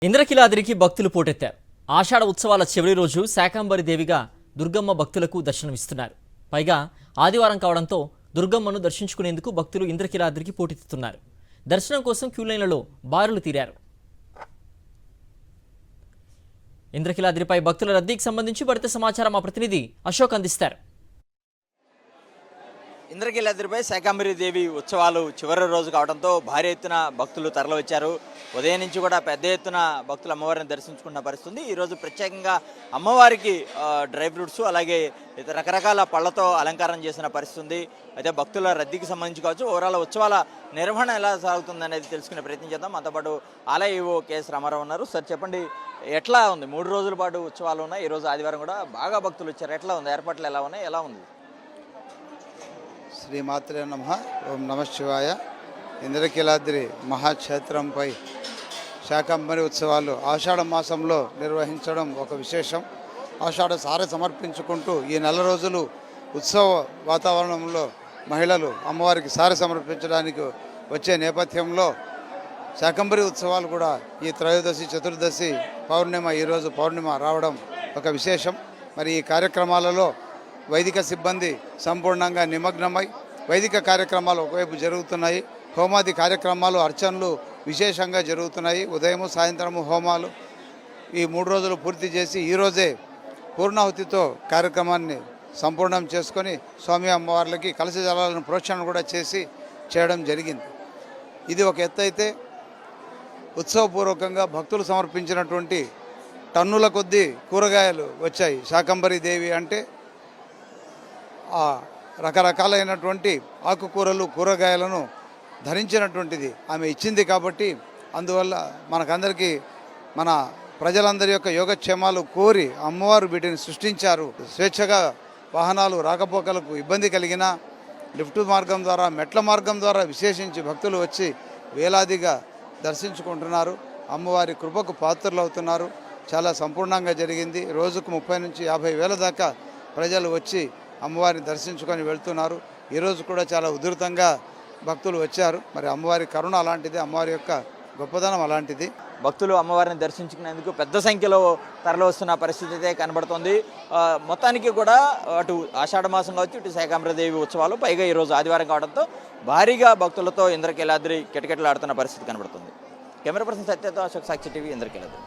ఇంద్రకీలాద్రికి భక్తులు పోటెత్తారు. ఆషాఢ ఉత్సవాల చివరి రోజు శాకంబరి దేవిగా దుర్గమ్మ భక్తులకు దర్శనమిస్తున్నారు. పైగా ఆదివారం కావడంతో దుర్గమ్మను దర్శించుకునేందుకు భక్తులు ఇంద్రకీలాద్రికి పోటెత్తుతున్నారు. దర్శనం కోసం క్యూలైన్లలో బారులు తీరారు. ఇంద్రకీలాద్రిపై భక్తుల రద్దీకి సంబంధించి మరింత సమాచారం మా ప్రతినిధి అశోక్ అందిస్తారు. ఇంద్రకీలాద్రిపై శాకంబరి దేవి ఉత్సవాలు చివరి రోజు కావడంతో భారీ ఎత్తున భక్తులు తరలివచ్చారు. ఉదయం నుంచి కూడా పెద్ద ఎత్తున భక్తులు అమ్మవారిని దర్శించుకున్న పరిస్థితి. ఈరోజు ప్రత్యేకంగా అమ్మవారికి డ్రై ఫ్రూట్స్ అలాగే రకరకాల పళ్లతో అలంకారం చేసిన పరిస్థితి. అయితే భక్తుల రద్దీకి సంబంధించి కావచ్చు, ఓవరాల్ ఉత్సవాల నిర్వహణ ఎలా సాగుతుంది అనేది తెలుసుకునే ప్రయత్నం చేద్దాం. మనతో పాటు ఆలయ ఈవో కెఎస్ రామారావు ఉన్నారు. సార్ చెప్పండి, ఎట్లా ఉంది? 3 రోజుల పాటు ఉత్సవాలు ఉన్నాయి. ఈరోజు ఆదివారం కూడా బాగా భక్తులు వచ్చారు. ఎట్లా ఉంది? ఏర్పాట్లు ఎలా ఉన్నాయి? ఎలా ఉంది? శ్రీమాత్రే నమః. ఓం నమ శివాయ. ఇంద్రకీలాద్రి మహాక్షేత్రంపై శాకంబరి ఉత్సవాలు ఆషాఢ మాసంలో నిర్వహించడం ఒక విశేషం. ఆషాఢ సారె సమర్పించుకుంటూ ఈ నెల రోజులు ఉత్సవ వాతావరణంలో మహిళలు అమ్మవారికి సారె సమర్పించడానికి వచ్చే నేపథ్యంలో శాకంబరి ఉత్సవాలు కూడా ఈ త్రయోదశి, చతుర్దశి, పౌర్ణిమ, ఈరోజు పౌర్ణిమ రావడం ఒక విశేషం. మరి ఈ కార్యక్రమాలలో వైదిక సిబ్బంది సంపూర్ణంగా నిమగ్నమై వైదిక కార్యక్రమాలు ఒకవైపు జరుగుతున్నాయి. హోమాది కార్యక్రమాలు, అర్చనలు విశేషంగా జరుగుతున్నాయి. ఉదయము సాయంత్రము హోమాలు ఈ 3 రోజులు పూర్తి చేసి ఈరోజే పూర్ణాహుతితో కార్యక్రమాన్ని సంపూర్ణం చేసుకొని స్వామి అమ్మవార్లకి కలశ జలాలను ప్రోక్షణ కూడా చేయడం జరిగింది. ఇది ఒక ఎత్తు అయితే, ఉత్సవపూర్వకంగా భక్తులు సమర్పించినటువంటి టన్నుల కొద్దీ కూరగాయలు వచ్చాయి. శాకంబరి దేవి అంటే ఆ రకరకాలైనటువంటి ఆకుకూరలు, కూరగాయలను ధరించినటువంటిది ఆమె ఇచ్చింది. కాబట్టి అందువల్ల మనకందరికీ, మన ప్రజలందరి యొక్క యోగక్షేమాలు కోరి అమ్మవారు వీటిని సృష్టించారు. స్వేచ్ఛగా వాహనాలు రాకపోకలకు ఇబ్బంది కలిగిన లిఫ్ట్ మార్గం ద్వారా, మెట్ల మార్గం ద్వారా విశేషించి భక్తులు వచ్చి వేలాదిగా దర్శించుకుంటున్నారు. అమ్మవారి కృపకు పాత్రలు అవుతున్నారు. చాలా సంపూర్ణంగా జరిగింది. రోజుకు 30 నుంచి 50 వేల దాకా ప్రజలు వచ్చి అమ్మవారిని దర్శించుకొని వెళ్తున్నారు. ఈరోజు కూడా చాలా ఉధృతంగా భక్తులు వచ్చారు. మరి అమ్మవారి కరుణ అలాంటిది, అమ్మవారి యొక్క గొప్పదనం అలాంటిది. భక్తులు అమ్మవారిని దర్శించుకునేందుకు పెద్ద సంఖ్యలో తరలి వస్తున్న పరిస్థితి అయితే కనబడుతోంది. మొత్తానికి కూడా అటు ఆషాఢ మాసం కావచ్చు, ఇటు శాకంబరి దేవి ఉత్సవాలు, పైగా ఈరోజు ఆదివారం కావడంతో భారీగా భక్తులతో ఇంద్రకీలాద్రి కిటకిటలాడుతున్న పరిస్థితి కనబడుతుంది. కెమెరా పర్సన్ సత్యతో అశోక్, సాక్షి టీవీ, ఇంద్రకీలాద్రి.